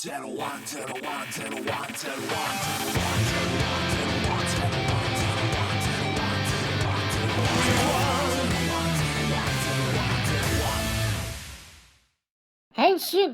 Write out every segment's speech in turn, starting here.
Hey shit.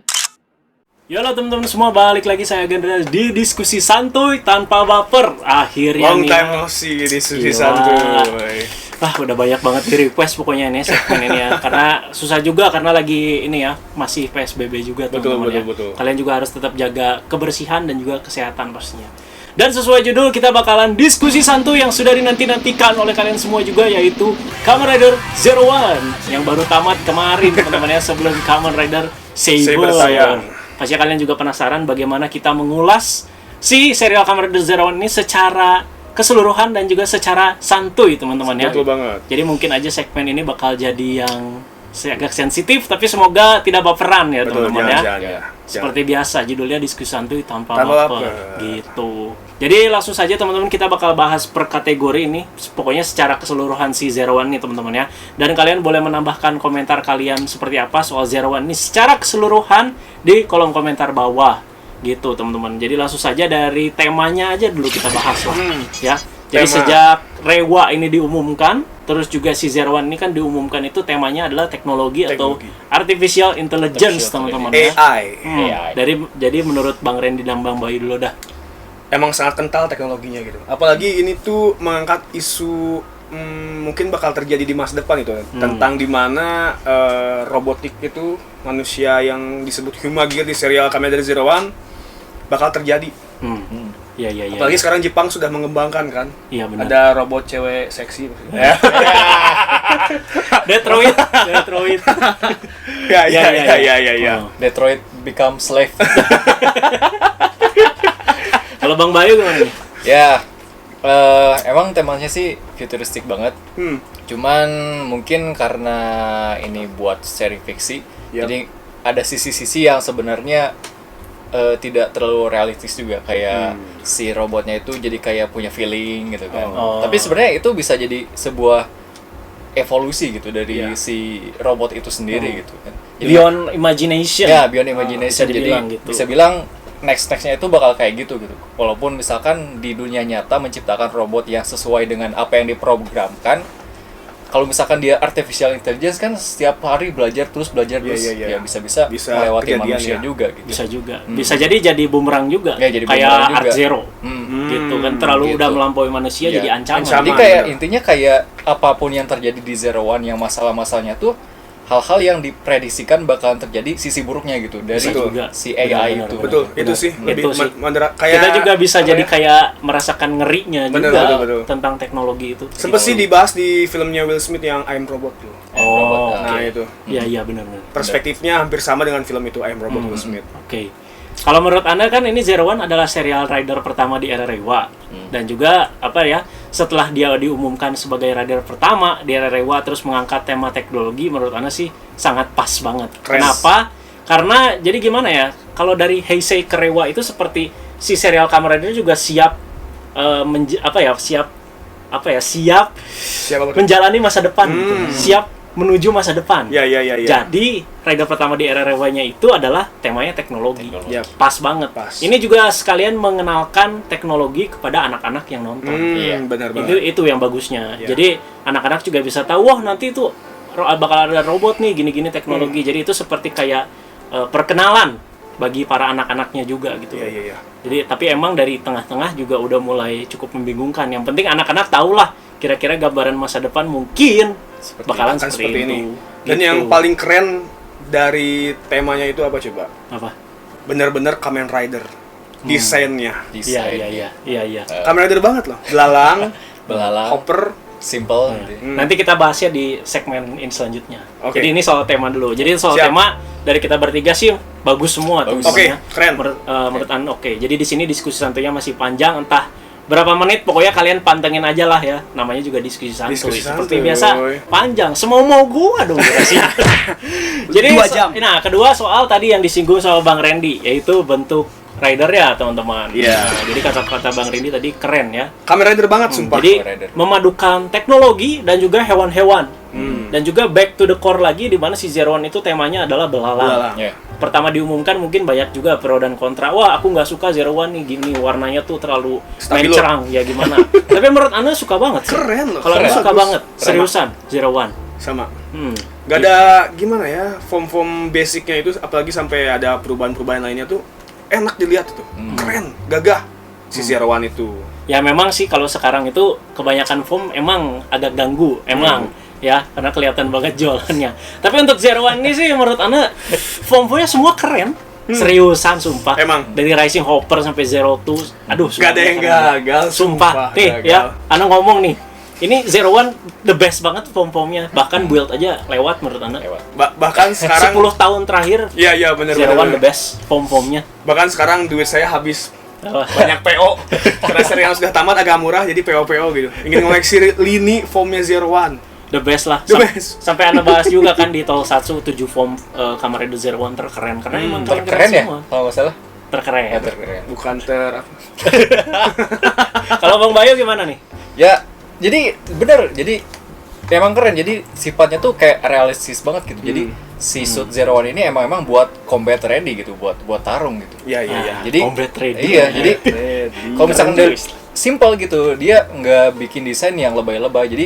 Halo teman-teman semua, balik lagi saya Gendra di diskusi santuy tanpa baper. Akhirnya Long nih, time no see diskusi Gila. santuy. udah banyak banget di request pokoknya ini segmen ini ya. Karena susah juga karena lagi ini ya, masih PSBB juga teman-teman ya. Betul. Kalian juga harus tetap jaga kebersihan dan juga kesehatan pastinya. Dan sesuai judul, kita bakalan diskusi santuy yang sudah dinanti-nantikan oleh kalian semua juga, yaitu Kamen Rider Zero One yang baru tamat kemarin teman-teman ya, sebelum Kamen Rider Saber. Pasti kalian juga penasaran bagaimana kita mengulas si serial Kamen Rider Zero One ini secara keseluruhan dan juga secara santuy teman-teman ya. Betul banget. Jadi mungkin aja segmen ini bakal jadi yang agak sensitif, tapi semoga tidak baperan ya teman-teman ya. Seperti biasa, judulnya diskusi santuy tanpa baper gitu. Jadi langsung saja teman-teman, kita bakal bahas per kategori ini. Pokoknya secara keseluruhan si Zero One nih teman-teman ya. Dan kalian boleh menambahkan komentar kalian seperti apa soal Zero One ini secara keseluruhan di kolom komentar bawah gitu teman-teman. Jadi langsung saja dari temanya aja dulu kita bahas lah ya. Jadi sejak Rewa ini diumumkan, terus juga si Zero One ini kan diumumkan, itu temanya adalah teknologi. Atau Artificial Intelligence teman-teman ya. AI. Jadi menurut Bang Randy dan Bang Bayu dulu dah. Emang sangat kental teknologinya gitu. Apalagi ini tuh mengangkat isu mungkin bakal terjadi di masa depan itu tentang dimana robotik itu, manusia yang disebut Humagear di serial Kamen Rider Zero One bakal terjadi. Iya. Apalagi sekarang Jepang sudah mengembangkan kan. Iya benar. Ada robot cewek seksi. Detroit. Ya. Detroit become slave. Kalau Bang Bayu gimana nih? Ya, emang temanya sih futuristik banget. Cuman mungkin karena ini buat seri fiksi, jadi ada sisi-sisi yang sebenarnya tidak terlalu realistis juga, kayak si robotnya itu jadi kayak punya feeling gitu kan. Tapi sebenarnya itu bisa jadi sebuah evolusi gitu dari si robot itu sendiri gitu kan. Jadi, Beyond imagination. ya, beyond imagination. Bisa Jadi dibilang gitu. bisa bilang nextnya itu bakal kayak gitu. Walaupun misalkan di dunia nyata menciptakan robot yang sesuai dengan apa yang diprogramkan. Kalau misalkan dia artificial intelligence kan setiap hari belajar terus, ya bisa melewati manusia juga gitu. Bisa juga. Bisa jadi bumerang juga. Ya, jadi kayak bumerang juga. Art Zero. Gitu kan, terlalu gitu. udah melampaui manusia jadi ancaman. Jadi kayak intinya kayak apapun yang terjadi di Zero One yang masalah-masalahnya tuh hal-hal yang diprediksikan bakalan terjadi sisi buruknya gitu dari si AI itu. Betul, itu sih lebih kayak kita juga bisa jadi kayak merasakan ngerinya juga tentang teknologi itu. Sempet sih dibahas di filmnya Will Smith yang I Am Robot tuh. Nah itu. Iya benar. Perspektifnya hampir sama dengan film itu I Am Robot Will Smith. Oke. Kalau menurut Anda kan ini Zero One adalah serial rider pertama di era Reiwa. Dan juga setelah dia diumumkan sebagai rider pertama di era Reiwa terus mengangkat tema teknologi, menurut Anda sih sangat pas banget. Kenapa? Karena jadi gimana ya? Kalau dari Heisei ke Reiwa itu seperti si serial Kamen Rider juga siap menjalani masa depan gitu. Siap menuju masa depan. Ya. Jadi rider pertama di era Rewanya itu adalah temanya teknologi. Pas banget. Ini juga sekalian mengenalkan teknologi kepada anak-anak yang nonton. Benar banget. Itu yang bagusnya. Jadi anak-anak juga bisa tahu, wah nanti itu bakal ada robot nih, gini-gini teknologi. Jadi itu seperti kayak perkenalan bagi para anak-anaknya juga gitu. Iya. Jadi tapi emang dari tengah-tengah juga udah mulai cukup membingungkan. Yang penting anak-anak tahulah kira-kira gambaran masa depan mungkin bakalan seperti ini. Dan gitu. yang paling keren dari temanya itu apa coba? Apa? Bener-bener Kamen Rider. Desainnya. Iya. Kamen Rider banget loh. Belalang, hopper, simple. Nanti kita bahasnya di segmen selanjutnya. Okay. Jadi ini soal tema dulu. Jadi soal tema dari kita bertiga sih bagus semua tuh. Oke, keren. Menurut Anda oke. Jadi di sini diskusi santuinya masih panjang, entah berapa menit, pokoknya kalian pantengin aja lah ya. Namanya juga diskusi santuy. Seperti biasa, panjang. Semau gua dong durasinya. Jadi, 2 jam. Nah, kedua soal tadi yang disinggung sama Bang Randy, yaitu bentuk rider ya, teman-teman. Iya. Nah, jadi kata-kata Bang Randy tadi keren ya. Kamen Rider banget sumpah. Jadi, memadukan teknologi dan juga hewan-hewan Dan juga back to the core lagi di mana si Zero One itu temanya adalah belalang. Yeah. Pertama diumumkan mungkin banyak juga pro dan kontra. Wah, aku nggak suka Zero One nih, gini warnanya tuh terlalu mencerang ya gimana. Tapi menurut Anda suka banget sih. Keren loh. Kalau Anda suka banget, seriusan Zero One. Sama. Gak ada gimana ya, form basicnya itu, apalagi sampai ada perubahan-perubahan lainnya tuh enak dilihat tuh. Keren, gagah si Zero One itu. Ya memang sih kalau sekarang itu kebanyakan foam emang agak ganggu, emang ya karena kelihatan banget jualannya. Tapi untuk Zero One ini sih menurut Anda foam-foamnya semua keren. Seriusan sumpah. Emang dari Rising Hopper sampai Zero Two, aduh gak ada yang gagal. Sumpah. Nih ya, Anda ngomong nih. Ini Zero One the best banget foam-foamnya. Bahkan build aja lewat menurut Anda. Bahkan sekarang 10 tahun terakhir. Iya benar. Zero One the best foam-foamnya. Bahkan sekarang duit saya habis banyak PO karena serial sudah tamat agak murah jadi PO gitu. Ingin ngoleksi lini foamnya Zero One. The best lah. The best. Sampai Anda bahas juga kan di Tokusatsu 7 foam Kamen Rider Zero One terkeren karena emang Terkeren ya? semua. Kalau nggak salah. Terkeren. Terkeren. Bukan Kalau Bang Bayu gimana nih? Ya, jadi bener. Jadi emang keren. Jadi sifatnya tuh kayak realistis banget gitu. Jadi si suit Zero One ini emang buat combat ready gitu, buat tarung gitu. Iya. Jadi combat ready. Iya, jadi kalau misalkan dari simple gitu, dia nggak bikin desain yang lebay-lebay. Jadi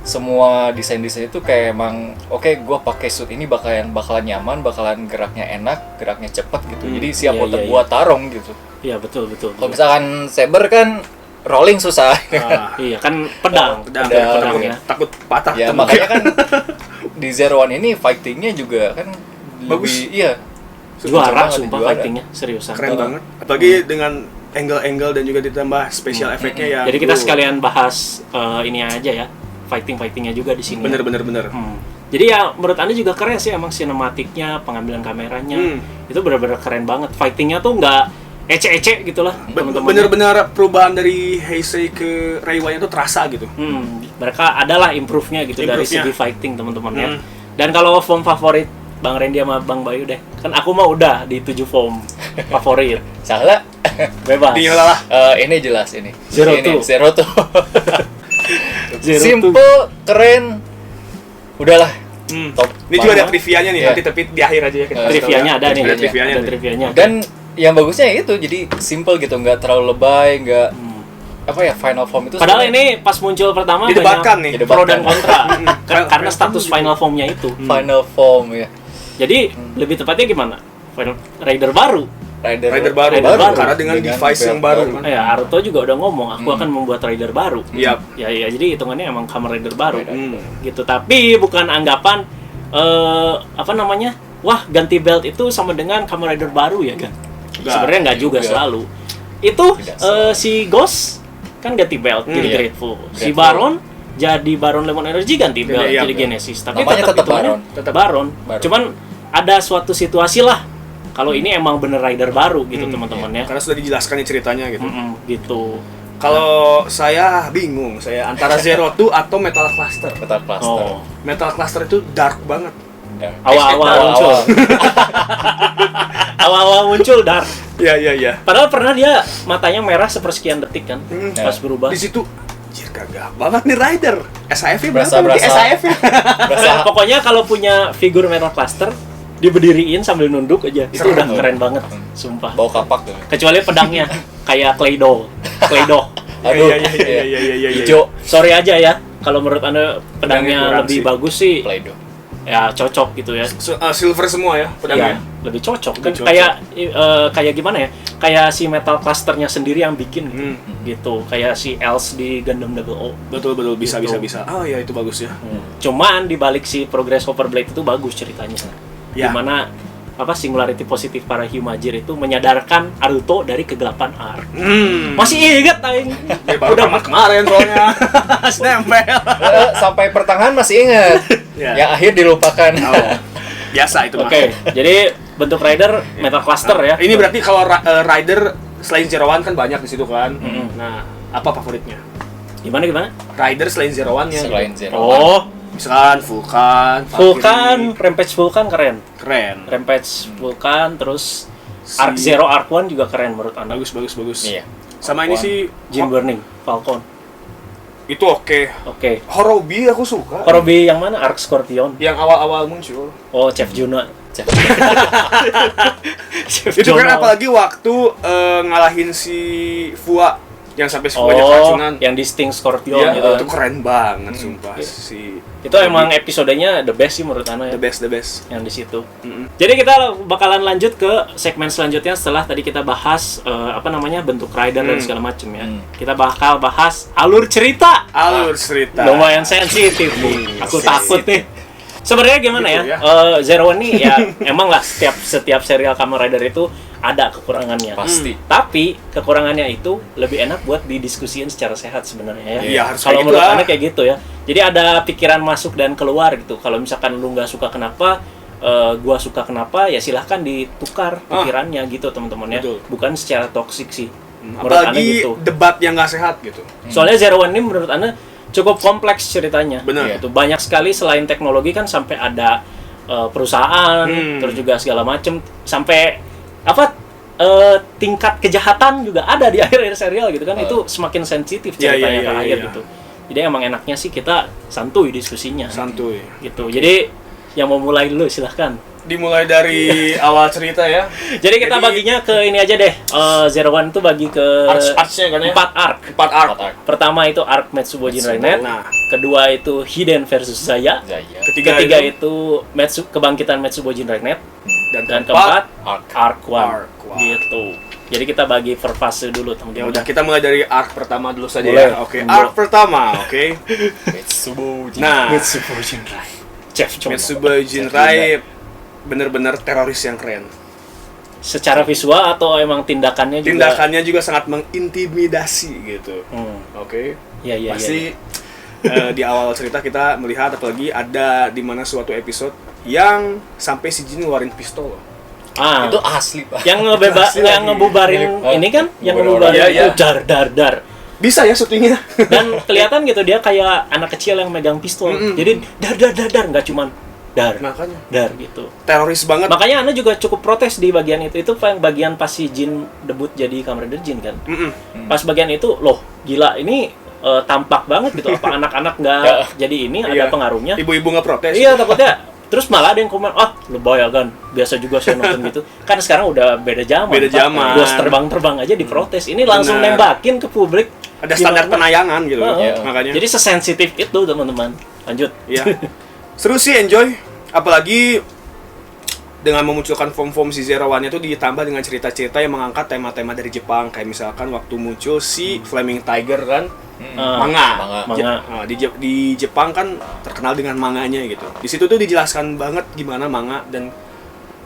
semua desain-desain itu kayak emang oke, gue pakai suit ini bakalan nyaman, bakalan geraknya enak, geraknya cepat gitu. Jadi siap buat tarung gitu. Iya betul. Kalau misalkan Saber kan rolling susah. Iya kan pedang ya. Takut patah. Ya makanya kan di Zero One ini fightingnya juga kan bagus. Iya. Juara sumpah fightingnya, seriusan. Keren banget. Apalagi dengan angle-angle dan juga ditambah special efeknya ya. Jadi kita sekalian bahas ini aja ya, fightingnya juga di sini. Bener. Jadi ya menurut Anda juga keren sih emang sinematiknya, pengambilan kameranya itu benar-benar keren banget. Fightingnya tuh nggak ece-ece gitulah. Bener-bener perubahan dari Heisei ke Reiwa itu terasa gitu. Mereka adalah improve-nya gitu dari segi fighting teman-teman ya. Dan kalau form favorit Bang Randy sama Bang Bayu deh. Kan aku mah udah di 7 form favorit. Salah. Bebas. Dinyala lah. Ini jelas ini. Zero Two. Simple, keren. Udahlah. Top. Ini juga ada trivianya nih, nanti tapi di akhir aja ya. Trivianya ada nih. Ada trivianya. Dan yang bagusnya itu jadi simple gitu, nggak terlalu lebay, nggak apa ya, final form itu. Padahal ini pas muncul pertama didebatkan nih, pro dan kontra. Karena status final formnya itu. Final form ya. Jadi lebih tepatnya gimana? Final Rider baru. Rider baru karena dengan device yang baru. Ya, Aruto juga udah ngomong, aku akan membuat rider baru. Iya. Ya, jadi hitungannya emang Kamen Rider baru. Gitu. Tapi bukan anggapan apa namanya? Wah, ganti belt itu sama dengan Kamen Rider baru ya, kan? Sebenarnya nggak juga selalu. Itu si Ghost kan ganti belt jadi Grateful. Si Baron jadi Baron Lemon Energy ganti belt jadi Genesis. Tapi tetap Baron. Cuman ada suatu situasi lah kalau ini emang bener rider baru gitu teman-teman ya. Karena sudah dijelaskan ceritanya gitu. Gitu. Kalau saya bingung, saya antara Zero Two atau Metal Cluster. Metal Cluster itu dark banget. Awal-awal muncul. Awal-awal muncul dark. Iya. Padahal pernah dia matanya merah sepersekian detik kan pas berubah. Di situ anjir gagah banget nih rider. SAF-nya berasa SAF-nya. Pokoknya kalau punya figur Metal Cluster diberdiriin sambil nunduk aja itu udah keren banget, sumpah. Bawa kapak tuh. Kecuali pedangnya kayak Clay Doh. Aduh, iya. Hijau. Sorry aja ya, kalau menurut Anda pedangnya lebih bagus sih. Play Doh. Ya cocok gitu ya. Silver semua ya pedangnya. Ya, lebih cocok. Kan kayak gimana ya? Kayak si Metal Clusternya sendiri yang bikin gitu. Kayak si Else di Gundam Double O. Betul bisa. Oh ya itu bagus ya. Cuman di balik si Progress Over Blade itu bagus ceritanya. Dimana singularity positif para Hyumajir itu menyadarkan Aruto dari kegelapan Arc. Masih ingat aing. Udah kemarin soalnya. Nempel. Sampai pertengahan masih ingat. Yang akhir dilupakan. Biasa itu. Oke. Jadi bentuk rider Metal Cluster ya. Ini berarti kalau rider selain Zero One kan banyak di situ kan. Nah, apa favoritnya? Gimana? Rider selain Zero One-nya. Selain Zero One. Misalkan Vulcan, Rampage Vulcan keren. Rampage Vulcan, terus Arc Zero, Arc One juga keren menurut Anda. Bagus. Iya. Sama ini sih Jim Burning, Falcon. Itu oke. Oke. Horobi aku suka. Horobi yang mana? Arc Scorpion. Yang awal-awal muncul. Oh, Chef Juno. Chef Itu kan Juno. apalagi waktu ngalahin si Fua yang sampai si Fuanya Oh, keracunan. yang di Sting Scorpion Iya, gitu. itu keren banget sumpah si Itu emang episodenya the best sih menurut Ana ya. the best. Yang di situ. Jadi kita bakalan lanjut ke segmen selanjutnya setelah tadi kita bahas bentuk rider dan segala macam ya. Kita bakal bahas alur cerita. Alur cerita. Lumayan sensitif nih. Aku takut nih. Sebenarnya gimana Gitu ya? Zero One nih ya emang lah setiap serial Kamen Rider itu ada kekurangannya. Pasti. Tapi kekurangannya itu lebih enak buat didiskusiin secara sehat sebenarnya ya. Iya, harus Kalau kayak menurut gitu lah. Ana kayak gitu ya. Jadi ada pikiran masuk dan keluar gitu. Kalau misalkan lu nggak suka kenapa, gua suka kenapa, ya silahkan ditukar pikirannya gitu teman-teman ya. Betul. Bukan secara toksik sih. Menurut Ana Apalagi gitu. debat yang nggak sehat gitu. Soalnya Zero One ini menurut Ana cukup kompleks ceritanya. Benar. Gitu. Banyak sekali selain teknologi kan sampai ada perusahaan, terus juga segala macem, sampai tingkat kejahatan juga ada di akhir-akhir serial gitu kan. Itu semakin sensitif ceritanya ke akhir gitu. Jadi emang enaknya sih kita santuy diskusinya. Santuy. Gitu. Jadi yang mau mulai dulu silahkan. Dimulai dari awal cerita ya. Jadi kita baginya ke ini aja deh. Zero One itu bagi ke Arcs-nya kan ya? 4 arc. 4 arc. Pertama itu arc Metsubo Jinrai. Nah, Kedua itu Hiden versus Zaya. Zaya. ketiga itu kebangkitan Metsubo Jinrai Net. Dan keempat keempat Arc One. Arc One. Gitu. Jadi kita bagi per fase dulu ya teman-teman. udah kita mulai dari arc pertama dulu saja Boleh. ya. Oke, arc pertama, oke. Metsubo Nah, Metsubo Jinrai. Chef Chono. Metsubo Jinrai bener-bener teroris yang keren. Secara visual atau emang tindakannya juga? Tindakannya juga sangat mengintimidasi gitu. Oke. Iya. Pasti di awal cerita kita melihat apalagi ada di mana suatu episode yang sampai si Jin ngeluarin pistol. Itu asli, Pak. Yang Asli yang lagi. ngebubarin ini kan, yang Ngebubarin ngebubarin orang. itu dar. Bisa ya syutingnya. Dan kelihatan gitu dia kayak anak kecil yang megang pistol. Jadi dar nggak cuman dar Makanya gitu. teroris banget. Makanya Anda juga cukup protes di bagian itu yang bagian pas si Jin debut jadi Kamen Rider Jin kan. Pas bagian itu loh gila ini tampak banget gitu apa anak-anak nggak jadi ini ada Iya. pengaruhnya. Ibu-ibu nggak protes. Iya takutnya. Terus malah ada yang komen, lebay kan, biasa juga saya nonton gitu. Kan sekarang udah beda zaman. Beda Pak. zaman. Bos terbang-terbang aja diprotes. Ini langsung Benar. nembakin ke publik. Ada standar Gimana? penayangan gitu. Makanya. Jadi sesensitif itu teman-teman. Lanjut. Iya. Seru sih, enjoy. Apalagi dengan memunculkan form-form si Zero One itu ditambah dengan cerita-cerita yang mengangkat tema-tema dari Jepang, kayak misalkan waktu muncul si Flaming Tiger kan, manga. Di Jepang kan terkenal dengan manganya gitu. Di situ tuh dijelaskan banget gimana manga dan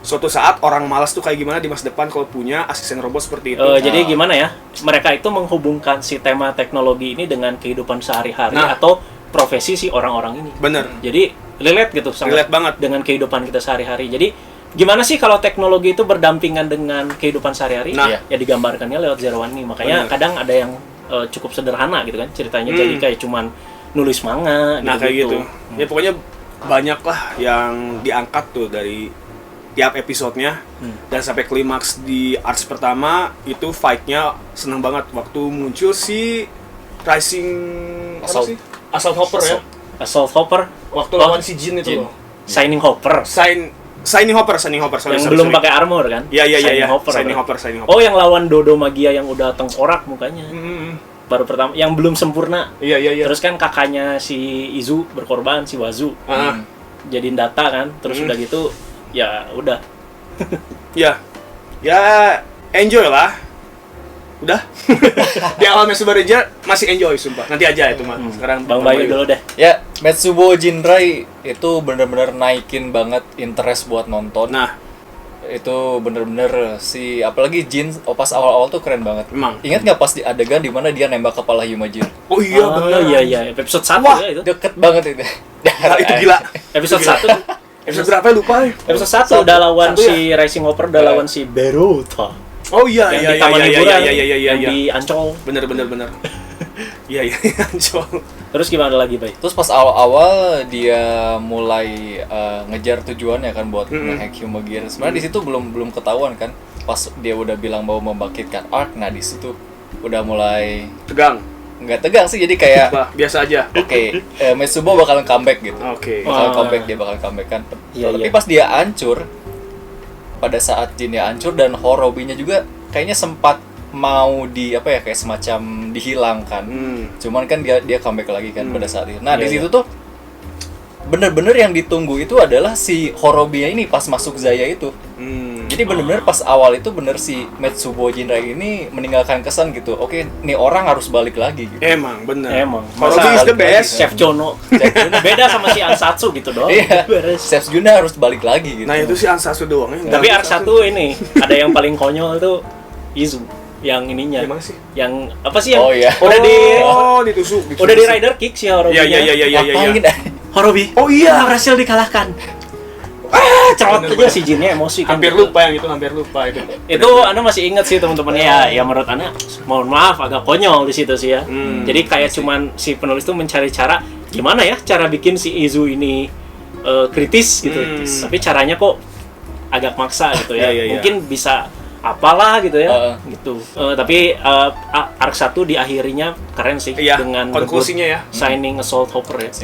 suatu saat orang malas tuh kayak gimana di masa depan kalau punya asisten robot seperti itu. Jadi gimana ya? Mereka itu menghubungkan si tema teknologi ini dengan kehidupan sehari-hari atau profesi si orang-orang ini. Bener. Jadi relate gitu, sangat Relate banget dengan kehidupan kita sehari-hari. Jadi gimana sih kalau teknologi itu berdampingan dengan kehidupan sehari-hari? Nah. Ya digambarkannya lewat Zero One nih. Makanya kadang ada yang cukup sederhana gitu kan ceritanya. Jadi kayak cuman nulis manga Nah kayak gitu. Ya pokoknya banyak lah yang diangkat tuh dari tiap episodenya dan sampai klimaks di arcs pertama itu fight-nya seneng banget waktu muncul si Rising Assault. Assault Hopper ya. Assault Hopper Waktu lawan si Jin itu Jin. loh. Shining Hopper Shining Hopper. Sorry, yang belum pakai armor kan? Iya. Shining Hopper. Shining Hopper. Oh, yang lawan Dodo Magia yang udah tengkorak mukanya. Baru pertama yang belum sempurna. Iya. Terus kan kakaknya si Izu berkorban, si Wazu. Jadiin data kan. Terus udah gitu ya udah. Ya enjoy lah. Udah. Di awal Metsubo Ranger masih enjoy sumpah. Nanti aja itu mah. Sekarang Bang Bayu dulu deh. Ya, Metsubo Jinrai itu bener-bener naikin banget interest buat nonton. Nah, itu bener-bener apalagi Jin pas awal-awal tuh keren banget. Emang. Ingat nggak pas di adegan dimana dia nembak kepala Yumajin? oh iya benar. Iya. Episode 1 Wah, ya itu. Deket banget itu. Nah, itu gila. Episode 1. Episode berapa ya? Lupa ya. Episode 1 udah lawan Satu ya? si Rising Hopper, udah lawan si Berota. Oh iya. Yang di Taman Hiburan, yang Iya. di Ancol. Bener. Iya, Ancol. Terus gimana lagi, Bay? Terus pas awal-awal dia mulai ngejar tujuannya kan buat nge-hack Humagear. Sebenarnya di situ belum ketahuan kan. Pas dia udah bilang mau membangkitkan Arc, nah di situ udah mulai Tegang. nggak tegang sih, jadi kayak biasa aja. Oke, Metsubo bakalan comeback gitu. Oke. Bakalan comeback, dia bakal comeback kan. Iya, Tapi iya. pas dia hancur, pada saat Jinnya hancur dan Horobinya juga kayaknya sempat mau kayak semacam dihilangkan. Cuman kan dia comeback lagi kan pada saat itu. Nah, di situ tuh bener-bener yang ditunggu itu adalah si Horobinya ini pas masuk Zaya itu. Jadi bener-bener pas awal itu bener si Metsubo Jinrai ini meninggalkan kesan gitu. Oke, nih orang harus balik lagi gitu. Emang bener. Masa Horobi is the best. Chef Jono. Beda sama si Ansatsu gitu doang. Iya, Chef Juna harus balik lagi gitu. Nah itu si Ansatsu doang ya. Tapi arc 1 ini ada yang paling konyol tuh Izu yang ininya. Gimana sih? Yang apa sih yang Oh, iya. ditusuk. udah di rider kick si Horobinya. Iya. Ngapain? Horobi. Oh iya. Berhasil dikalahkan. Cerot aja si Jinnya emosi kan. Hampir lupa itu. Itu Anda masih ingat sih teman-teman ya menurut Anda mohon maaf agak konyol di situ sih ya. Jadi kayak cuman si penulis tuh mencari cara gimana ya cara bikin si Izu ini kritis gitu. Tapi caranya kok agak maksa gitu ya. Iya. Mungkin bisa apalah gitu ya. Gitu. Tapi arc 1 diakhirinya keren sih dengan konklusinya ya. Signing Assault Hopper ya.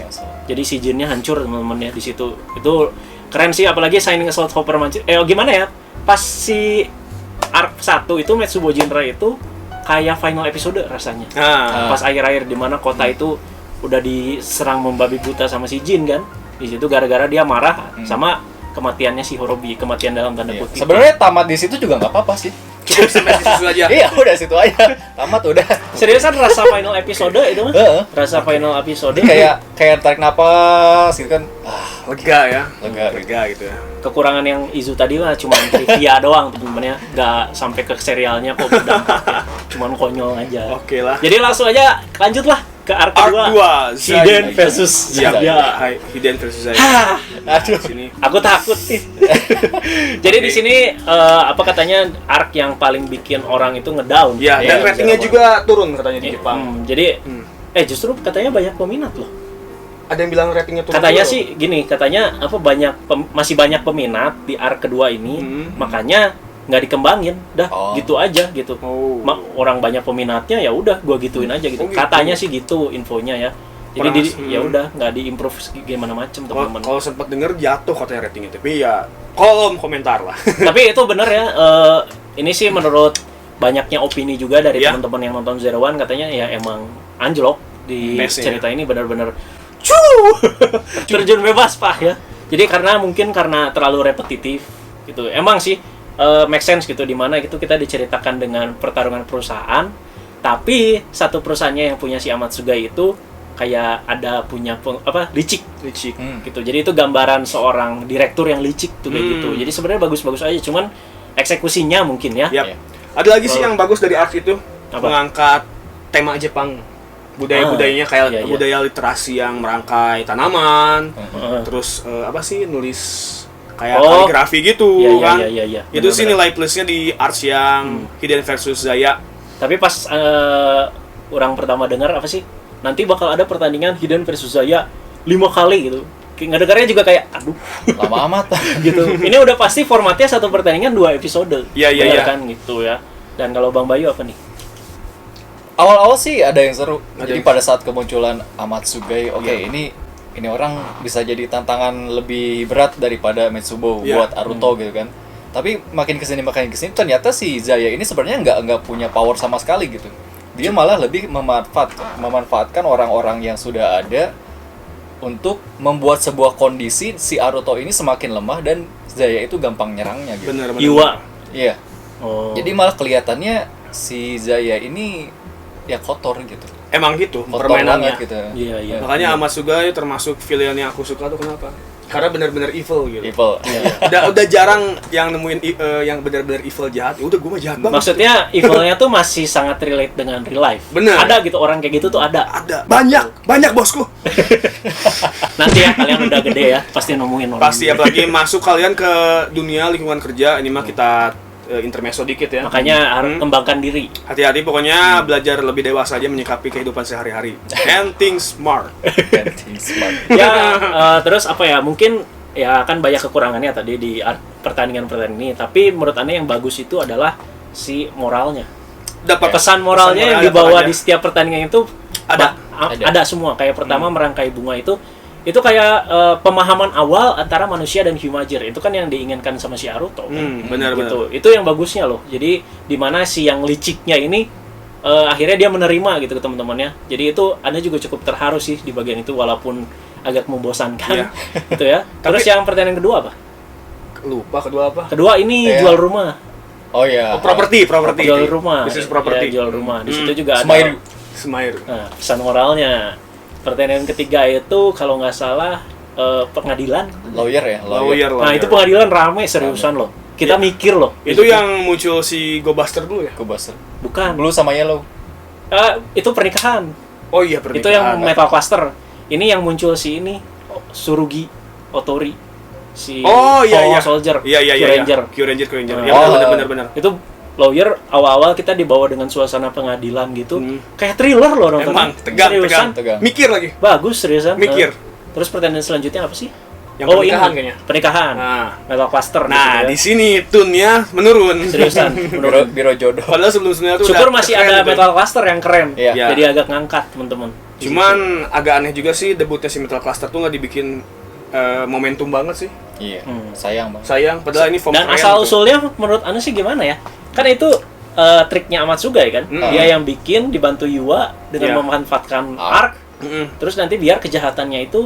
Jadi si Jinnya hancur teman-teman ya di situ. Itu keren sih, apalagi Signing Assault Hopper gimana ya, pas si arc 1 itu Metsubo Jinrai itu kayak final episode rasanya. Pas akhir-akhir dimana kota itu udah diserang membabi buta sama si Jin kan, di situ gara-gara dia marah sama kematiannya si Horobi, kematian dalam tanda kutip. Sebenarnya tamat di situ juga nggak apa-apa sih. Cukup sampai situ aja. Iya, udah situ aja. Tamat udah. Seriusan rasa final episode itu mah? Rasa final episode kayak tarik napas gitu kan. Lega ya. Lega gitu ya. Kekurangan yang Izu tadi mah cuma trivia doang temen-temen ya, nggak sampai ke serialnya kok berdampak ya. Cuman konyol aja. Oke lah. Jadi langsung aja lanjut lah ke arc kedua. Hiden versus Zaya. Hiden versus Zaya. Aduh. Sini. Aku takut nih. Jadi di sini apa katanya arc yang paling bikin orang itu ngedown. Ya, dan ratingnya juga turun katanya di Jepang. Jadi justru katanya banyak peminat loh. Ada yang bilang ratingnya turun. Katanya sih gini, katanya masih banyak peminat di arc kedua ini, makanya nggak dikembangin, gitu aja gitu. Orang banyak peminatnya ya udah gua gituin aja gitu. Katanya sih gitu infonya ya. Jadi ya udah nggak diimprove gimana macem teman-teman. Kalau sempat denger jatuh katanya ratingnya, tapi ya kolom komentar lah. Tapi itu bener ya. Ini sih menurut banyaknya opini juga dari teman-teman yang nonton Zero One, katanya ya emang anjlok di cerita ini benar-benar terjun bebas pak ya. Jadi karena terlalu repetitif gitu. Emang sih make sense gitu, dimana gitu kita diceritakan dengan pertarungan perusahaan, tapi satu perusahaannya yang punya si Amatsugai itu kayak ada punya licik gitu. Jadi itu gambaran seorang direktur yang licik tuh kayak gitu. Jadi sebenarnya bagus-bagus aja, cuman eksekusinya mungkin ya. Ada lagi sih yang bagus dari arc itu, mengangkat tema Jepang, budaya-budayanya kayak budaya literasi yang merangkai tanaman, terus nulis kayak kaligrafi gitu kan. Iya. Itu sih nilai plusnya di arc yang Hiden versus Zaya. Tapi pas orang pertama dengar nanti bakal ada pertandingan Hiden versus Zaya 5 kali gitu. Ngedengarnya juga kayak aduh lama amat gitu. Ini udah pasti formatnya satu pertandingan 2 episode. Iya. Kan gitu ya. Dan kalau Bang Bayu apa nih? Awal-awal sih ada yang seru. Jadi pada saat kemunculan Amatsugai, ini orang bisa jadi tantangan lebih berat daripada Metsubo buat Aruto gitu kan. Tapi makin kesini ternyata si Zaya ini sebenarnya nggak punya power sama sekali gitu. Dia malah lebih memanfaatkan orang-orang yang sudah ada untuk membuat sebuah kondisi si Aruto ini semakin lemah dan Zaya itu gampang nyerangnya gitu. Benar. Iwa. Iya. Jadi malah kelihatannya si Zaya ini ya kotor gitu. Emang gitu Kotor permainannya. gitu. Iya. Makanya Amatsugai termasuk villain yang aku suka tuh kenapa? Karena benar-benar evil gitu. Evil. Udah jarang yang nemuin yang benar-benar evil jahat. Ya udah gue mah jahat banget. Maksudnya evilnya tuh masih sangat relate dengan real life. Bener. Ada gitu orang kayak gitu tuh ada. Ada. Banyak bosku. Nanti ya kalian udah gede ya pasti nemuin orang. Pasti apalagi masuk kalian ke dunia lingkungan kerja, ini mah kita intermezzo dikit ya. Makanya harus kembangkan diri. Hati-hati pokoknya belajar lebih dewasa aja menyikapi kehidupan sehari-hari. And think smart. Ya terus mungkin ya kan banyak kekurangannya tadi di pertandingan ini, tapi menurut Anda yang bagus itu adalah si moralnya. Dapat pesan moralnya yang dibawa di setiap pertandingan itu Ada semua. Kayak pertama merangkai bunga itu kayak pemahaman awal antara manusia dan Hyumager. Itu kan yang diinginkan sama si Aruto kan. Benar. Itu yang bagusnya loh. Jadi di mana si yang liciknya ini akhirnya dia menerima gitu ke teman-temannya. Jadi itu Anda juga cukup terharu sih di bagian itu walaupun agak membosankan gitu ya. Terus yang pertanyaan kedua apa? Lupa kedua apa? Kedua ini jual rumah. Oh iya. Properti. Jual rumah. Bisnis properti. Ya, jual rumah. Di situ juga ada Smairu. Nah, pesan moralnya. Pertanyaan ketiga itu kalau nggak salah pengadilan. Lawyer. Nah, itu pengadilan rame seriusan loh. Kita mikir loh. Itu yang muncul si Go Buster dulu ya? Go Buster. Bukan. Blue sama Yellow. Itu pernikahan. Oh iya, pernikahan. Itu yang Metal Cluster. Ini yang muncul si ini Tsurugi Otori. Si Soldier. Q Ranger. Ya, benar. Itu lawyer awal-awal kita dibawa dengan suasana pengadilan gitu. Kayak thriller loh nontonnya. Emang tegang. Mikir lagi. Bagus seriusan. Mikir. Terus pertanyaan selanjutnya apa sih? Yang pernikahan kayaknya. Pernikahan. Metal Cluster. Nah, gitu di sini tune-nya menurun. Seriusan. Biro jodoh. Padahal sebelum-sebelumnya tuh syukur masih ada Metal Cluster yang keren. Iya. Jadi agak ngangkat, teman-teman. Cuman agak aneh juga sih debutnya si Metal Cluster tuh nggak dibikin momentum banget sih. Iya. Sayang banget. Sayang, padahal ini dan asal-usulnya menurut Anda sih gimana ya? Kan itu triknya Amatsuga ya kan? Dia yang bikin dibantu Yua dengan memanfaatkan arc. Terus nanti biar kejahatannya itu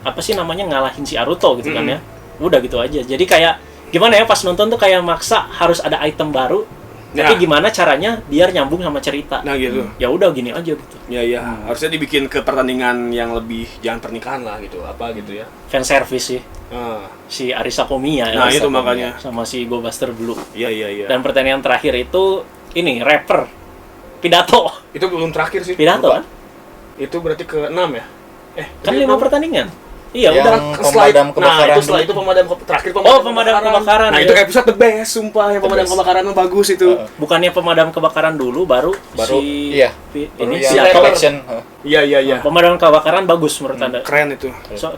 apa sih namanya ngalahin si Aruto gitu kan ya. Udah gitu aja. Jadi kayak gimana ya pas nonton tuh kayak maksa harus ada item baru. Tapi gimana caranya biar nyambung sama cerita. Nah gitu. Ya udah gini aja gitu. Ya. Harusnya dibikin ke pertandingan yang lebih jangan pernikahan lah gitu. Apa gitu ya. Fan service sih. Si Arisa Komiya Nah itu makanya. sama si Go Buster Blue. Iya. Dan pertanyaan terakhir itu ini rapper pidato. Itu belum terakhir sih. Pidato kan? Itu berarti ke-6 ya? Kan 5 pertandingan. Iya, yang udah. pemadam kebakaran. Nah, setelah itu pemadam terakhir pemadam kebakaran. Nah, ya. itu episode the best, sumpah. Yang pemadam kebakaran bagus itu. Bukannya pemadam kebakaran dulu baru si ini si collection. Iya. Pemadam kebakaran bagus menurut Anda. Keren itu.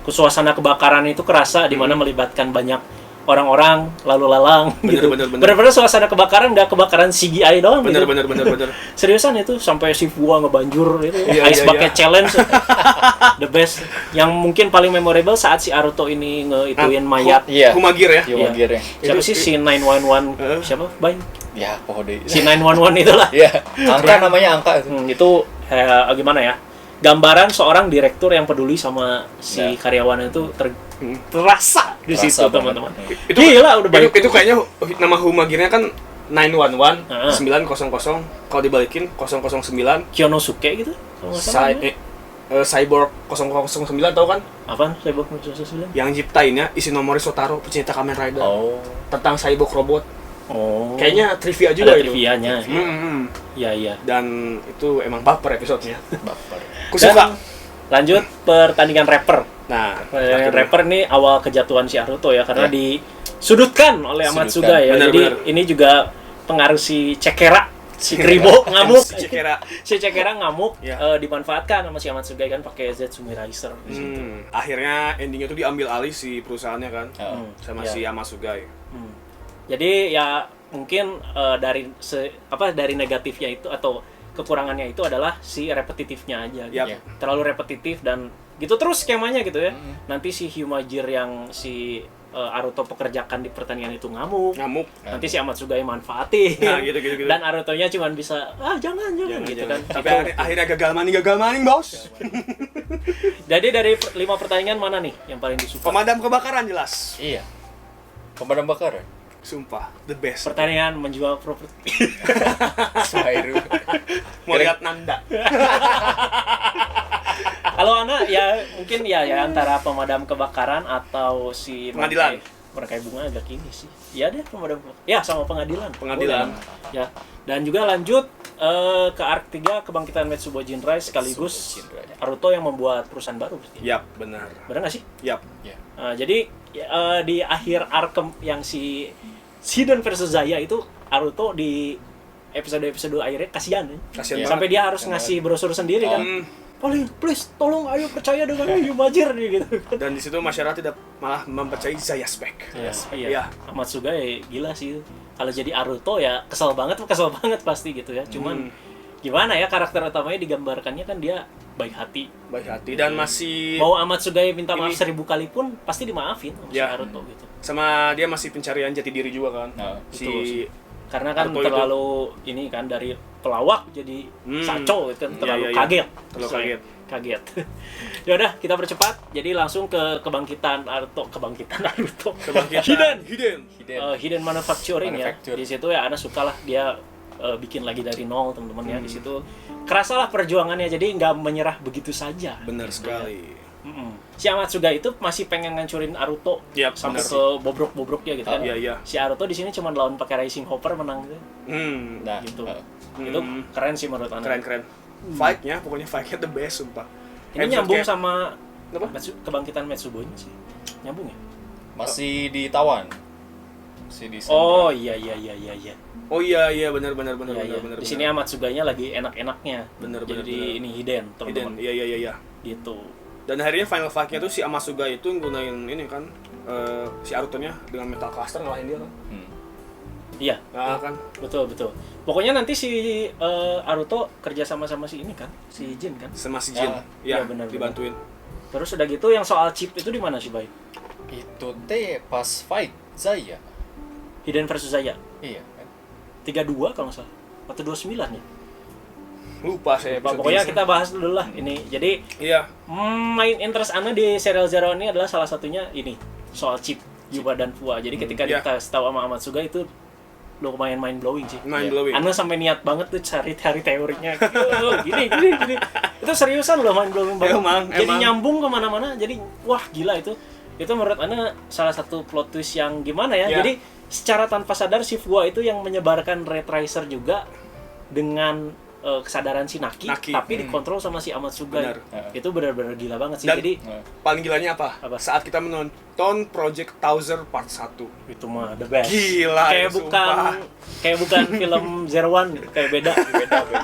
Suasana kebakaran itu kerasa di mana melibatkan banyak orang-orang lalu lalang gitu. Bener-bener suasana kebakaran nggak kebakaran CGI doang gitu. Bener. Seriusan itu sampai si Fua ngebanjur itu. Ice Bucket Challenge. The best. Yang mungkin paling memorable saat si Aruto ini ngeituin mayat. Humagir ya. Humagir ya. Siapa sih si 911? Siapa? Bay? Ya, pokoknya. Si 911 itulah. Iya. Angka namanya angka itu. Itu gimana ya? Gambaran seorang direktur yang peduli sama si karyawan itu terasa di situ teman-teman. Itu gila udah baik. Itu kayaknya nama Humagirnya kan 911 900 kalau dibalikin 009 Kyonosuke gitu. Cyborg 009 tahu kan? Apaan Cyborg 009? Yang nyiptainnya Ishinomori Shotaro, pecinta Kamen Rider. Tentang cyborg robot. Kayaknya trivia juga ada itu. Trivianya. Iya. Dan itu emang baper episodenya. Baper. Kusuka. Lanjut pertandingan rapper. Nah, rapper ini awal kejatuhan si Aruto ya karena disudutkan oleh Amatsuga ya. Jadi ini juga pengaruh si Cekera, si Kribo ngamuk. Si Cekera ngamuk dimanfaatkan sama si Amatsuga kan pakai Zetsumi Riser di situ. Akhirnya endingnya tuh diambil alih si perusahaannya kan sama si Amatsuga ya. Jadi ya mungkin dari negatifnya itu atau kekurangannya itu adalah si repetitifnya aja gitu. Terlalu repetitif dan gitu terus skemanya gitu ya. Nanti si Hyumager yang si Aruto pekerjakan di pertandingan itu ngamuk. Nanti si Amatsuga yang manfaatin. Nah, gitu. Dan Arutonya cuma bisa jangan gitu kan. Tapi akhirnya gagal maning bos. Jadi dari 5 pertandingan mana nih yang paling disuka? Pemadam kebakaran jelas. Iya. Pemadam kebakaran. Sumpah, the best. Pertandingan menjual properti. Smairu. Mau lihat Nanda. Kalau Ana ya mungkin ya antara pemadam kebakaran atau si pengadilan. Merangkai bunga agak ini sih. Ya deh pemadam kebakaran. Ya sama pengadilan. Ya. Dan juga lanjut ke arc 3 kebangkitan Metsubo Jinrai sekaligus Aruto yang membuat perusahaan baru. Yap, benar. Benar nggak sih? Yap. Jadi di akhir arc yang si Shiden versus Zaya itu Aruto di episode akhirnya kasihan sampai dia harus ngasih brosur sendiri kan. Please tolong ayo percaya dengan Hyumager gitu. Dan di situ masyarakat tidak malah mempercayai Zaya Spec. Iya. Amatsuga ya gila sih. Kalau jadi Aruto ya kesel banget pasti gitu ya. Cuman gimana ya, karakter utamanya digambarkannya kan dia baik hati dan masih mau Amatsugai minta maaf 1000 kali pun pasti dimaafin sama si Naruto gitu. Sama dia masih pencarian jati diri juga kan. Betul. Karena kan Naruto terlalu ini kan dari pelawak jadi saco gitu kan, terlalu kaget. Kaget. Ya udah, kita percepat. Jadi langsung ke kebangkitan Naruto. Hidden Manufacturing ya. Di situ ya Ana sukalah dia bikin lagi dari nol, teman-teman ya. Di situ kerasalah perjuangannya, jadi nggak menyerah begitu saja. Benar sekali. Si Amatsugai itu masih pengen ngancurin Naruto sampai ke bobrok-bobroknya gitu kan. Si Naruto di sini cuma lawan pakai Rising Hopper menang gitu. Gitu. Itu keren sih menurut Ana. Keren. Fight-nya the best sumpah. Ini nyambung sama kebangkitan Metsubonya sih. Nyambung ya? Masih ditawan. Oh iya. Oh iya benar. Di sini Amatsuganya lagi enak-enaknya. Benar. Jadi ini hidden, teman-teman. Iya. Gitu. Dan akhirnya final fight-nya tuh si Amatsuga itu nggunain ini kan si Naruto-nya dengan Metal Caster ngalahin dia kan. Iya. Nah, kan. Betul. Pokoknya nanti si Naruto kerja sama si ini kan, si Jin kan. Sama si Jin. Iya, benar. Dibantuin. Terus udah gitu yang soal chip itu di mana sih, Bay? Itu pas fight Zaya. Hidden versus Zaya. Iya. 32 kalau nggak salah. Atau 29 ya? Lupa saya. Pokoknya kita bahas dulu lah ini. Jadi main interest Ana di serial Zero ini adalah salah satunya ini soal chip Yuba dan Fua. Jadi ketika kita tahu sama Amatsuga itu lumayan mind blowing sih. Ana sampai niat banget tuh cari teorinya. Gini. Itu seriusan loh, mind blowing banget. Jadi nyambung kemana-mana. Jadi wah gila itu. Itu menurut Ana salah satu plot twist yang gimana ya. Jadi secara tanpa sadar si Fua itu yang menyebarkan Red Riser juga dengan kesadaran si Naki. Tapi dikontrol sama si Amatsuga. Itu benar-benar gila banget sih. Dan jadi paling gilanya apa? Saat kita menonton Project Towser Part 1. Itu mah the best. Gila. Kayak bukan film Zero One, kayak beda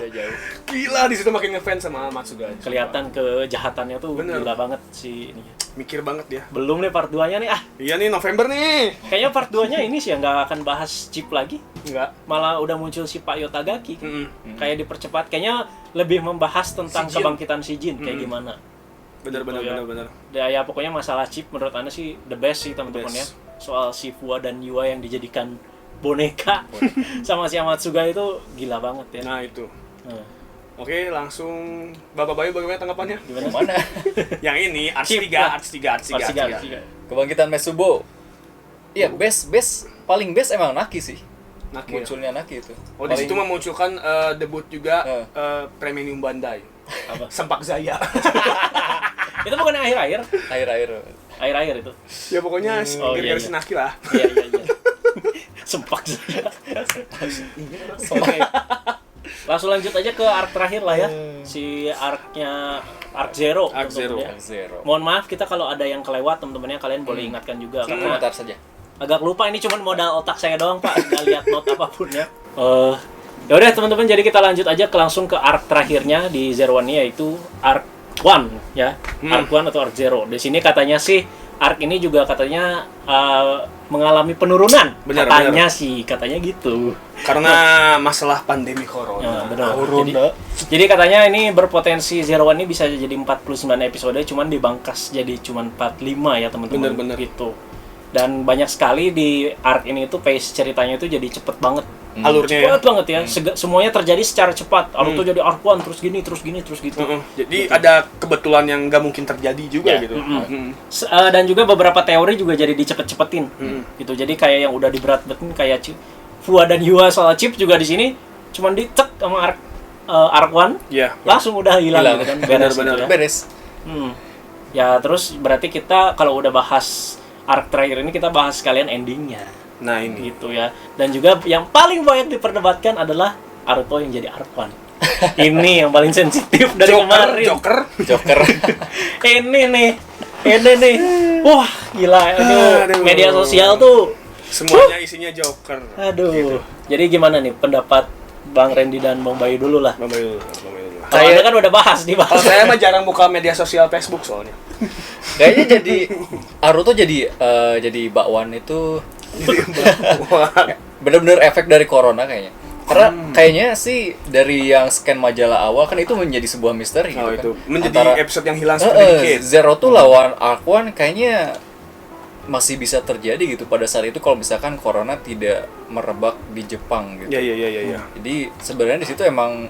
jauh. Gila, di situ makin ngefans sama Amatsuga. Kelihatan kejahatannya tuh gila banget si ini. Mikir banget dia. Belum nih part 2-nya nih. Iya nih, November nih. Kayaknya part 2-nya ini sih nggak akan bahas chip lagi. Enggak. Malah udah muncul si Pak Yotagaki. Kayak dipercepat. Kayaknya lebih membahas tentang kebangkitan si Jin kayak gimana. Bener. Ya pokoknya masalah chip menurut Anda sih the best sih teman-teman ya. Soal si Fua dan Yua yang dijadikan boneka sama si Amatsuga itu gila banget ya. Nah itu. Oke, langsung Bapak Bayu bagaimana tanggapannya? Gimana? Yang ini Arts 3. Kebangkitan Metsubo. Iya, best paling best emang Naki sih. Munculnya Naki itu. Oh, di situ memunculkan debut juga Premium Bandai. Sempak Zaya. Itu bukan akhir-akhir itu. Ya pokoknya gara-gara si Naki lah. Iya. Sempak Zaya. Langsung lanjut aja ke arc terakhir lah ya. Si arc Zero. Mohon maaf kita kalau ada yang kelewat teman-temannya, kalian boleh ingatkan juga karena komentar saja. Agak lupa, ini cuma modal otak saya doang Pak, nggak lihat note apapun ya. Ya udah teman-teman, jadi kita lanjut aja langsung ke arc terakhirnya di Zero One, yaitu arc 1 ya. Arc 1 atau arc Zero. Di sini katanya sih arc ini juga katanya mengalami penurunan. Katanya gitu. Karena masalah pandemi corona. Benar. Jadi katanya ini berpotensi Zero One ini bisa jadi 49 episode, cuman dibangkas jadi cuman 45 ya teman-teman. Benar. Gitu. Dan banyak sekali di arc ini itu pace ceritanya itu jadi cepet banget. Alurnya cepet banget ya. Semuanya terjadi secara cepat. Naruto jadi arc 1 terus gini terus gitu. Jadi ada kebetulan yang nggak mungkin terjadi juga gitu. Dan juga beberapa teori juga jadi dicepet-cepetin. Gitu. Jadi kayak yang udah diberat-betin kayak Fua dan Yua soal chip juga di sini cuman dicek sama arc 1. Langsung udah hilang gitu kan. Beres. Ya terus berarti kita kalau udah bahas arc terakhir ini, kita bahas sekalian endingnya. Nah ini gitu ya. Dan juga yang paling banyak diperdebatkan adalah Naruto yang jadi arc 1. Ini yang paling sensitif dari kemarin. Joker. Ini nih. Wah gila. Media sosial tuh semuanya isinya Joker. Aduh. Gitu. Jadi gimana nih pendapat Bang Randy dan Bang Bayu dulu lah. Bang Bayu. Saya kan udah dibahas. Oh, saya mah jarang buka media sosial Facebook soalnya. Kayaknya jadi Naruto jadi bakwan itu bener-bener efek dari corona kayaknya. Karena kayaknya sih dari yang scan majalah awal kan itu menjadi sebuah misteri gitu itu kan. menjadi episode yang hilang sedikit. Zero tuh lawan Arc One kayaknya masih bisa terjadi gitu pada saat itu kalau misalkan corona tidak merebak di Jepang gitu. Iya. Jadi sebenarnya di situ emang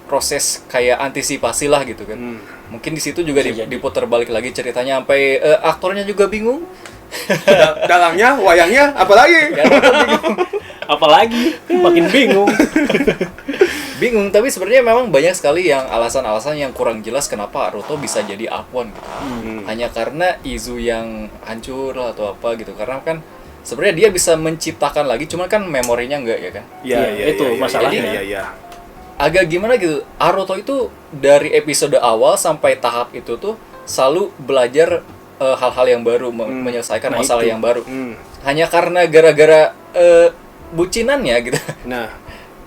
proses kayak antisipasi lah gitu kan. Mungkin di situ juga diputar balik lagi ceritanya sampai aktornya juga bingung. Dalangnya, wayangnya, apalagi? Apalagi makin bingung. Bingung, tapi sebenarnya memang banyak sekali yang alasan-alasan yang kurang jelas kenapa Naruto bisa jadi Aquan gitu. Hanya karena Izu yang hancur lah atau apa gitu. Karena kan sebenarnya dia bisa menciptakan lagi, cuman kan memorinya enggak ya kan. Iya, itu masalahnya. Iya. Agak gimana gitu. Naruto itu dari episode awal sampai tahap itu tuh selalu belajar hal-hal yang baru, menyelesaikan masalah yang baru. Hanya karena gara-gara bucinannya gitu. Nah,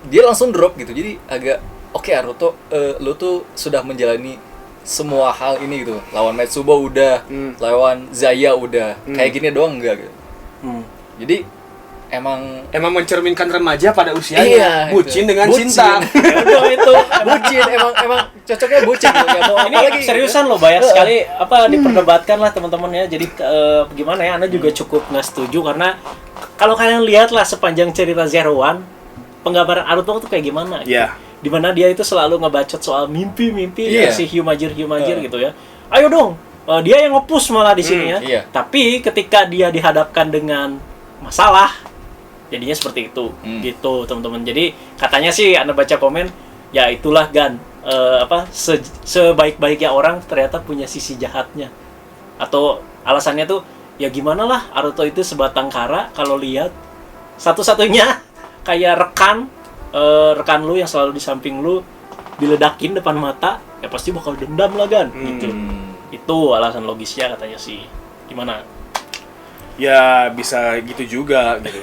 dia langsung drop gitu. Jadi agak oke, Naruto, lu tuh sudah menjalani semua hal ini gitu. Lawan Metsubo udah, lawan Zaya udah. Kayak gini doang enggak gitu. Jadi emang mencerminkan remaja pada usianya. Iya, bucin itu. dengan Bucin. cinta. itu bucin, emang cocoknya bucin gitu. Ya mau Ini apalagi seriusan loh, banyak sekali diperdebatkan lah teman-teman ya. Jadi gimana ya, Anda juga cukup nggak setuju karena kalau kalian lihat lah sepanjang cerita Zero One, penggambaran Naruto tuh kayak gimana? Iya. Dimana dia itu selalu ngebacot soal mimpi-mimpi Iya. si Hyumajir gitu ya. Ayo dong, dia yang nge-push malah di sini ya. Iya. Tapi ketika dia dihadapkan dengan masalah, jadinya seperti itu, gitu teman-teman. Jadi katanya sih, Anda baca komen, ya itulah Gan, sebaik-baiknya orang ternyata punya sisi jahatnya. Atau alasannya tuh, ya gimana lah, Naruto itu sebatang kara kalau lihat satu-satunya kayak rekan lu yang selalu di samping lu diledakin depan mata, ya pasti bakal dendam lah Gan, gitu. Itu alasan logisnya katanya sih. Gimana? Ya bisa gitu juga gitu.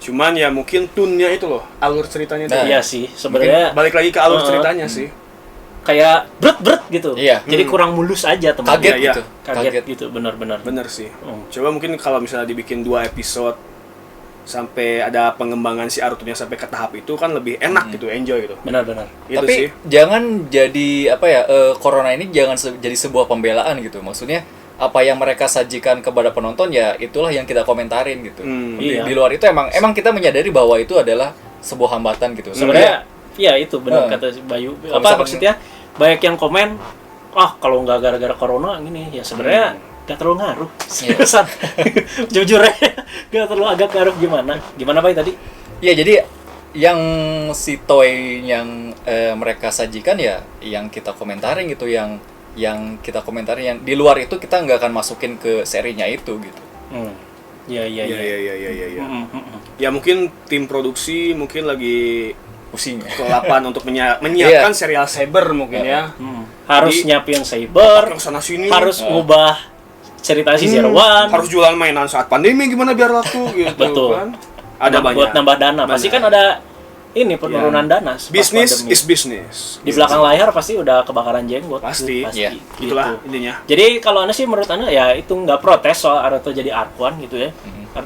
Cuman ya mungkin tune-nya itu loh, alur ceritanya itu. Iya sih, sebenarnya balik lagi ke alur ceritanya sih. Kayak bret gitu. Iya. Jadi kurang mulus aja teman. kaget Iya, gitu. Kaget gitu, benar-benar. Bener sih. Coba mungkin kalau misalnya dibikin 2 episode sampai ada pengembangan si Naruto-nya sampai ke tahap itu kan lebih enak gitu, enjoy gitu. Benar-benar. Itu Tapi sih. jangan jadi corona ini jangan jadi sebuah pembelaan gitu. Maksudnya apa yang mereka sajikan kepada penonton ya itulah yang kita komentarin gitu. Iya. Di luar itu emang kita menyadari bahwa itu adalah sebuah hambatan gitu. Sebenarnya iya itu benar kata si Bayu. Kalau Apa misalkan- maksudnya? Banyak yang komen, kalau nggak gara-gara corona gini, ya sebenarnya nggak terlalu ngaruh. Seriusan. Jujur aja, nggak terlalu agak ngaruh gimana? Gimana Bay tadi? Ya jadi yang si toy yang mereka sajikan ya yang kita komentarin gitu, yang kita komentarin, yang di luar itu kita nggak akan masukin ke serinya itu gitu. Iya. Iya. Ya mungkin tim produksi mungkin lagi Pusing ya. kelapan untuk menyiapkan serial Saber mungkin ya. Harus Jadi, nyiapin Saber, yang sana sini harus ngubah cerita si Zero One, harus jualan mainan saat pandemi gimana biar laku gitu. Betul. Kan. Ada banyak. buat nambah dana. Pasti kan ada ini penurunan dana. pas Business pandemi. is business. Di belakang layar pasti udah kebakaran jenggot. Pasti. Iya. Gitu. Itulah intinya. Jadi kalau Anda sih, menurut Anda ya itu nggak protes soal Naruto jadi Arc-One gitu ya.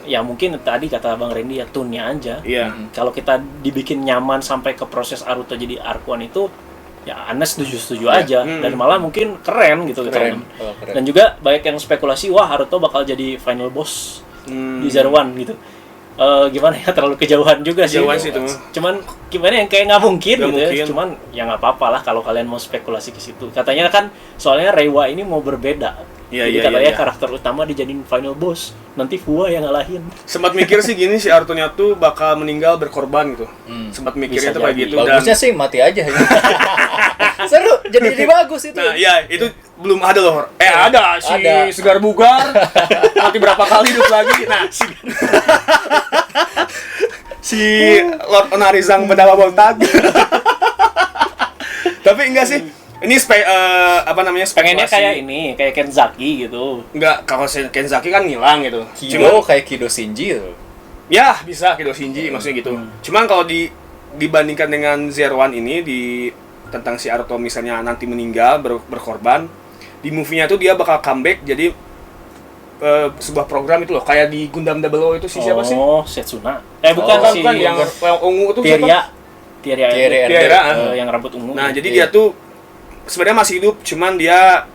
Ya mungkin tadi kata Bang Randy ya tune-nya aja. Iya. Kalau kita dibikin nyaman sampai ke proses Naruto jadi Arc-One itu, ya Anda setuju aja. Dan malah mungkin keren gitu. Keren. Gitu. Oh, keren. Dan juga banyak yang spekulasi, wah Naruto bakal jadi final boss di Zero One gitu. Gimana ya, terlalu kejauhan juga sih. Kejauhan sih itu. Cuman gimana yang kayak nggak mungkin Nggak gitu ya. mungkin. Cuman ya nggak apa-apa lah kalau kalian mau spekulasi ke situ. Katanya kan soalnya Reiwa ini mau berbeda. Iya, Jadi iya, katanya iya. karakter utama dijadiin final boss. Nanti Fua yang ngalahin. Sempat mikir sih gini, si Naruto-nya tuh bakal meninggal berkorban gitu. Sempat mikirnya Bisa tuh kayak jadi. gitu. Dan Bagusnya sih mati aja. Seru, jadi bagus itu. nah, ya itu belum ada loh. Ada si Ada. Segar Bugar. Mati berapa kali hidup lagi. Nah, si Lord Onarizang Pendawa Bontag. Tapi enggak sih. Ini Pengennya spekulasi. kayak ini, kayak Kenzaki gitu. Enggak, kalau Kenzaki kan ngilang gitu. Kido kayak Kido Shinji tuh. Ya, bisa Kido Shinji maksudnya gitu. Cuman kalau dibandingkan dengan Zero One ini tentang si Naruto misalnya nanti meninggal berkorban, di movie-nya tuh dia bakal comeback jadi sebuah program itu loh, kayak di Gundam Double O itu siapa sih? Oh, Setsuna. Bukan si bukan yang ungu itu Tieria. Tieria, yang rambut ungu. Nah, jadi dia tuh sebenarnya masih hidup, cuman dia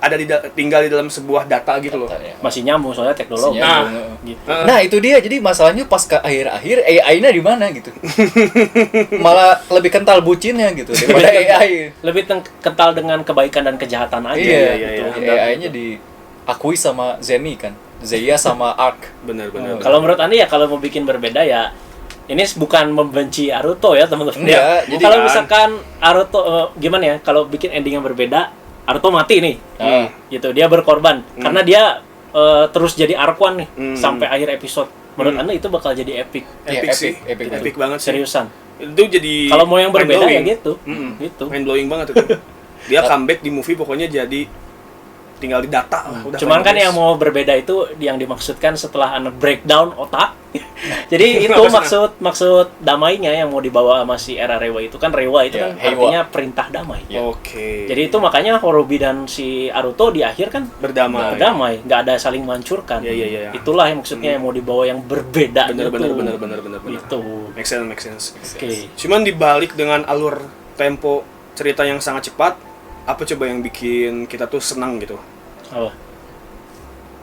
ada tinggal di dalam sebuah data gitu loh. Ya. Masih nyambung soalnya teknologi. Gitu. Nah, itu dia. Jadi masalahnya pas ke akhir-akhir AI-nya di mana gitu. Malah lebih kental bucinnya gitu daripada AI. Lebih kental dengan kebaikan dan kejahatan aja. Iya. AI-nya diakui sama Zeni kan. Zeya sama Ark. Benar. Kalau menurut Anda ya kalau mau bikin berbeda ya ini bukan membenci Naruto ya teman-teman. Enggak, jadi kalau misalkan Naruto gimana ya kalau bikin ending yang berbeda, Naruto mati nih. Gitu, dia berkorban karena dia terus jadi Ark-One nih sampai akhir episode. Menurut Anda itu bakal jadi epic. Epic banget sih. Seriusan. Itu jadi kalau mau yang berbeda ya gitu. Gitu. Mind blowing banget itu. Dia comeback di movie pokoknya jadi tinggal di data lah. Cuman kan yang mau berbeda itu yang dimaksudkan setelah breakdown otak. Jadi itu maksud damainya yang mau dibawa sama si era Rewa itu kan Rewa itu kan artinya perintah damai. Oke. Jadi itu makanya Horobi dan si Naruto di akhir kan berdamai, nggak ada saling menghancurkan. Iya. Itulah yang maksudnya yang mau dibawa yang berbeda. Bener. Itu. Make sense. Oke. Cuman dibalik dengan alur tempo cerita yang sangat cepat, apa coba yang bikin kita tuh senang gitu? Apa?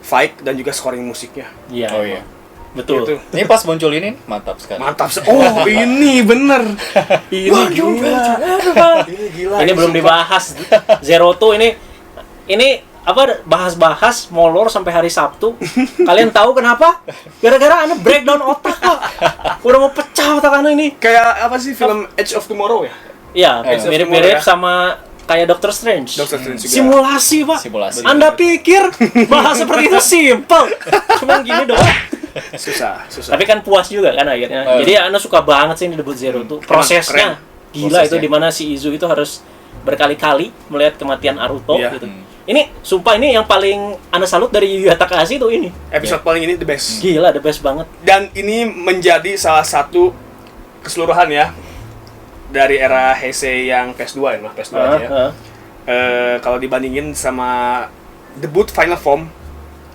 Fight dan juga scoring musiknya. Iya. Oh iya. Betul. Gitu. Ini pas muncul ini mantap sekali. Oh, ini bener. Ini gila. Ini belum dibahas. Zero Two ini apa bahas-bahas molor sampai hari Sabtu. Kalian tahu kenapa? Gara-gara anu breakdown otak kok. Udah mau pecah otak anu ini. Kayak apa sih film Edge of Tomorrow ya? Iya, mirip-mirip sama kayak Doctor Strange. Juga. Simulasi, Pak. Simulasi. Anda pikir bahas seperti itu simple. Cuman gini doang. Susah. Tapi kan puas juga kan akhirnya. Jadi Anda suka banget sih ini debut Zero Two. Prosesnya gila itu dimana si Izu itu harus berkali-kali melihat kematian Naruto gitu. Ini sumpah ini yang paling Anda salut dari Yu Yu Takahashi itu ini. Episode paling ini the best. Gila, the best banget. Dan ini menjadi salah satu keseluruhan ya dari era Heisei yang PS2 ya, PS2 aja ya. Kalau dibandingin sama debut Final Form,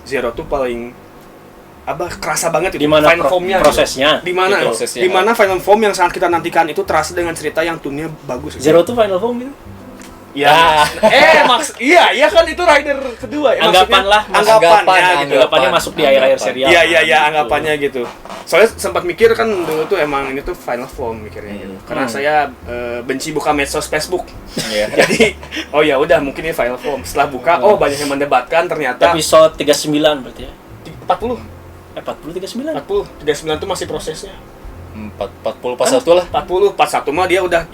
Zero tuh paling kerasa banget itu dimana Final Formnya prosesnya di mana Final Form yang sangat kita nantikan itu terasa dengan cerita yang tune-nya bagus. Zero tuh Final Form itu. Ya. Iya kan itu rider kedua ya. Anggapannya masuk di akhir-akhir serial. Iya, anggapannya gitu. Soalnya sempat mikir kan dulu tuh emang ini tuh Final Form mikirnya gitu. Karena saya benci buka medsos Facebook. Jadi ya udah mungkin ini Final Form. Setelah buka banyak yang mendebatkan ternyata episode 39 berarti ya. 40 39 tuh masih prosesnya. 40 pas 1 lah. 40 pas 1 mah dia udah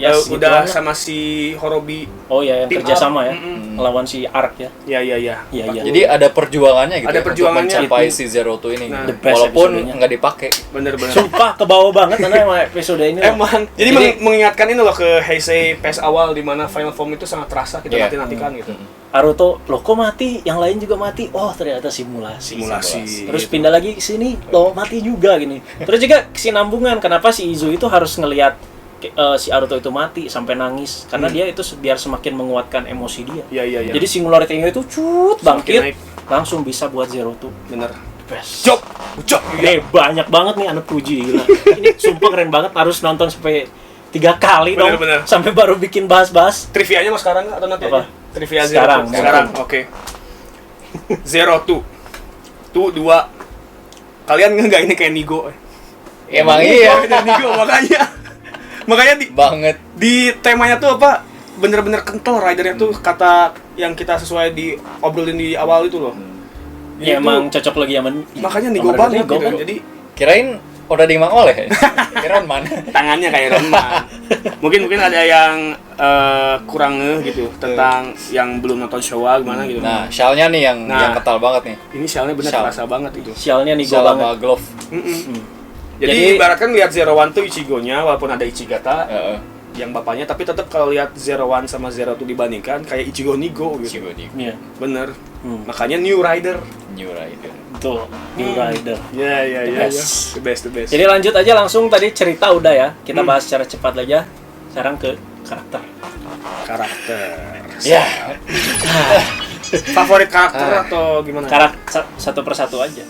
sama si Horobi. Oh iya, yang kerja sama ya. Melawan si Ark ya. Iya. Jadi ada perjuangannya gitu. Ada perjuangannya untuk mencapai si Zero Two ini. The best walaupun nggak dipakai. Bener. Sumpah kebawa banget karena emang episode ini. Emang. Jadi mengingatkan ini loh ke Heisei PS awal di mana Final Form itu sangat terasa kita nanti-nantikan gitu. Naruto, loh kok mati? Yang lain juga mati. Oh, ternyata simulasi. Terus pindah lagi ke sini, loh mati juga gini. Terus juga kesinambungan kenapa si Izu itu harus ngelihat si Naruto itu mati sampai nangis karena dia itu biar semakin menguatkan emosi dia. Iya. Jadi singularity-nya itu bangkit langsung bisa buat Zero Two. Bener. Best. Job. Banyak banget nih anak puji gila. Ini sumpah keren banget, harus nonton sampai 3 kali dong. Sampai baru bikin bahas-bahas. Trivianya mau sekarang atau nanti apa? Aja? Trivia sekarang. Oke. Zero Two. 2. Kalian nggak ini kayak Nigo? Emang iya. Nigo makanya banget. Di temanya tuh apa? Bener-bener kental ridernya tuh kata yang kita sesuai di obrolin di awal itu loh. Ya emang cocok lagi sama. Makanya Nigo banget gitu. Jadi kirain udah dimang oleh. Kirain mana? Tangannya kayak Iron Man. Mungkin ada yang kurang gitu tentang yang belum nonton Showa gimana gitu. Nah, shell-nya nih yang ketal banget nih. Ini shell-nya bener terasa banget itu. Shell-nya Nigo banget. Glove. Jadi ibaratkan lihat Zero One tuh Ichigo-nya walaupun ada Ichigata yang bapaknya, tapi tetap kalau lihat Zero One sama Zero Two dibandingkan kayak Ichigo Nigo gitu. Iya. Bener. Makanya New Rider. Betul. New Rider. Iya. The best. Jadi lanjut aja langsung, tadi cerita udah ya. Kita bahas secara cepat aja. Sekarang ke karakter. Ya. Favorit karakter atau gimana? Karakter satu persatu aja.